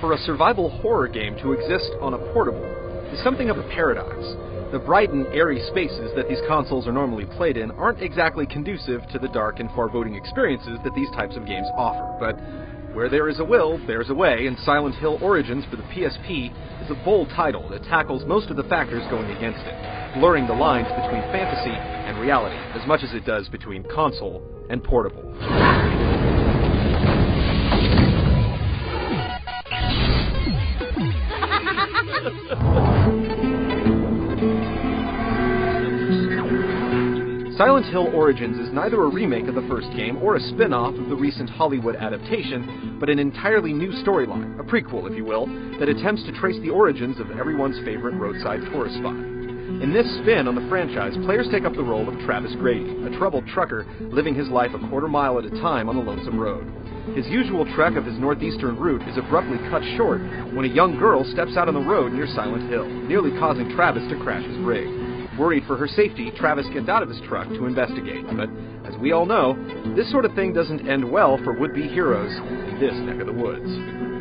For a survival horror game to exist on a portable is something of a paradox. The bright and airy spaces that these consoles are normally played in aren't exactly conducive to the dark and foreboding experiences that these types of games offer, but where there is a will, there's a way, and Silent Hill Origins for the PSP is a bold title that tackles most of the factors going against it, blurring the lines between fantasy and reality as much as it does between console and portable. Silent Hill Origins is neither a remake of the first game or a spin-off of the recent Hollywood adaptation, but an entirely new storyline, a prequel, if you will, that attempts to trace the origins of everyone's favorite roadside tourist spot. In this spin on the franchise, players take up the role of Travis Grady, a troubled trucker living his life a quarter mile at a time on a lonesome road. His usual trek of his northeastern route is abruptly cut short when a young girl steps out on the road near Silent Hill, nearly causing Travis to crash his rig. Worried for her safety, Travis gets out of his truck to investigate, but as we all know, this sort of thing doesn't end well for would-be heroes in this neck of the woods.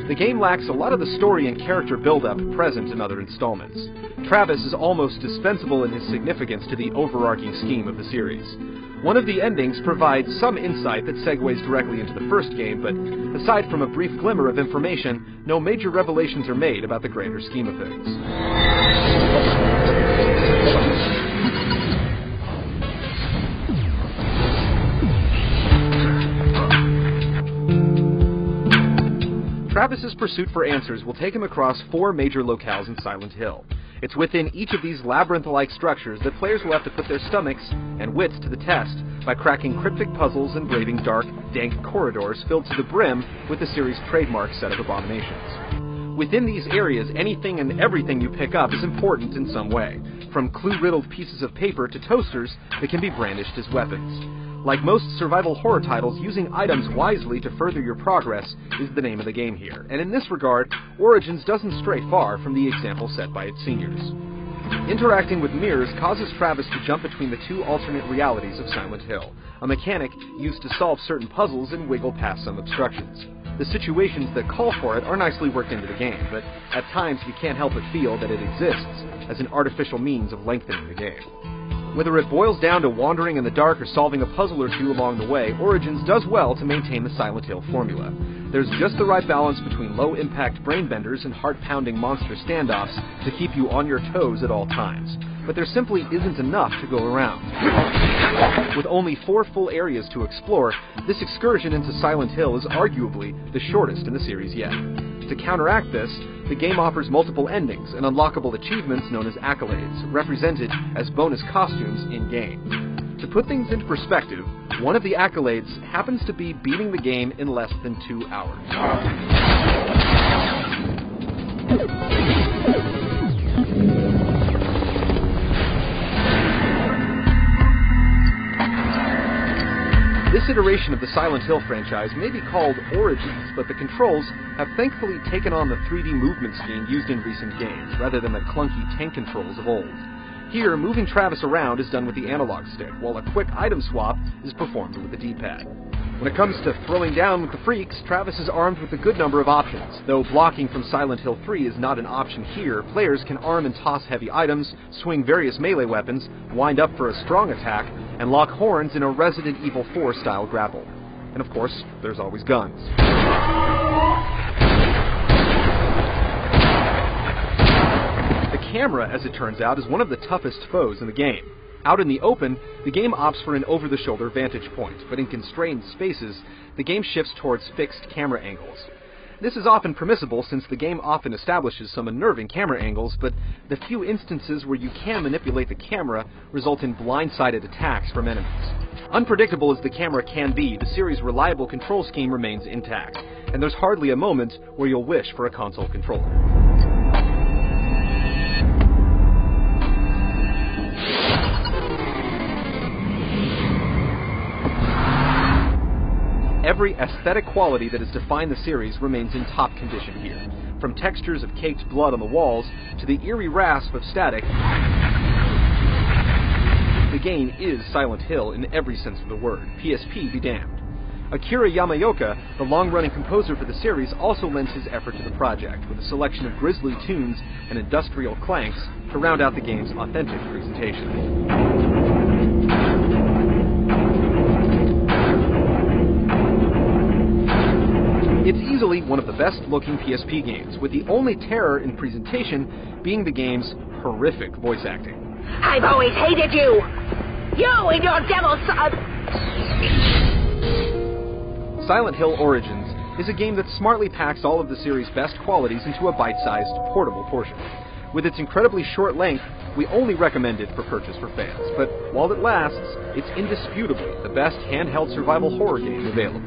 The game lacks a lot of the story and character build-up present in other installments. Travis is almost dispensable in his significance to the overarching scheme of the series. One of the endings provides some insight that segues directly into the first game, but aside from a brief glimmer of information, no major revelations are made about the greater scheme of things. Travis's pursuit for answers will take him across 4 major locales in Silent Hill. It's within each of these labyrinth-like structures that players will have to put their stomachs and wits to the test by cracking cryptic puzzles and braving dark, dank corridors filled to the brim with the series' trademark set of abominations. Within these areas, anything and everything you pick up is important in some way, from clue-riddled pieces of paper to toasters that can be brandished as weapons. Like most survival horror titles, using items wisely to further your progress is the name of the game here, and in this regard, Origins doesn't stray far from the example set by its seniors. Interacting with mirrors causes Travis to jump between the 2 alternate realities of Silent Hill, a mechanic used to solve certain puzzles and wiggle past some obstructions. The situations that call for it are nicely worked into the game, but at times you can't help but feel that it exists as an artificial means of lengthening the game. Whether it boils down to wandering in the dark or solving a puzzle or two along the way, Origins does well to maintain the Silent Hill formula. There's just the right balance between low-impact brain-benders and heart-pounding monster standoffs to keep you on your toes at all times. But there simply isn't enough to go around. With only 4 full areas to explore, this excursion into Silent Hill is arguably the shortest in the series yet. To counteract this, the game offers multiple endings and unlockable achievements known as accolades, represented as bonus costumes in-game. To put things into perspective, one of the accolades happens to be beating the game in less than 2 hours. This iteration of the Silent Hill franchise may be called Origins, but the controls have thankfully taken on the 3D movement scheme used in recent games, rather than the clunky tank controls of old. Here, moving Travis around is done with the analog stick, while a quick item swap is performed with the D-pad. When it comes to throwing down with the freaks, Travis is armed with a good number of options. Though blocking from Silent Hill 3 is not an option here, players can arm and toss heavy items, swing various melee weapons, wind up for a strong attack, and lock horns in a Resident Evil 4 style grapple. And of course, there's always guns. The camera, as it turns out, is one of the toughest foes in the game. Out in the open, the game opts for an over-the-shoulder vantage point, but in constrained spaces, the game shifts towards fixed camera angles. This is often permissible since the game often establishes some unnerving camera angles, but the few instances where you can manipulate the camera result in blindsided attacks from enemies. Unpredictable as the camera can be, the series' reliable control scheme remains intact, and there's hardly a moment where you'll wish for a console controller. Every aesthetic quality that has defined the series remains in top condition here. From textures of caked blood on the walls to the eerie rasp of static, the game is Silent Hill in every sense of the word. PSP be damned. Akira Yamaoka, the long-running composer for the series, also lends his effort to the project, with a selection of grisly tunes and industrial clanks to round out the game's authentic presentation. It's easily one of the best-looking PSP games, with the only terror in presentation being the game's horrific voice acting. I've always hated you! You and your devil son! Silent Hill Origins is a game that smartly packs all of the series' best qualities into a bite-sized, portable portion. With its incredibly short length, we only recommend it for purchase for fans, but while it lasts, it's indisputably the best handheld survival horror game available.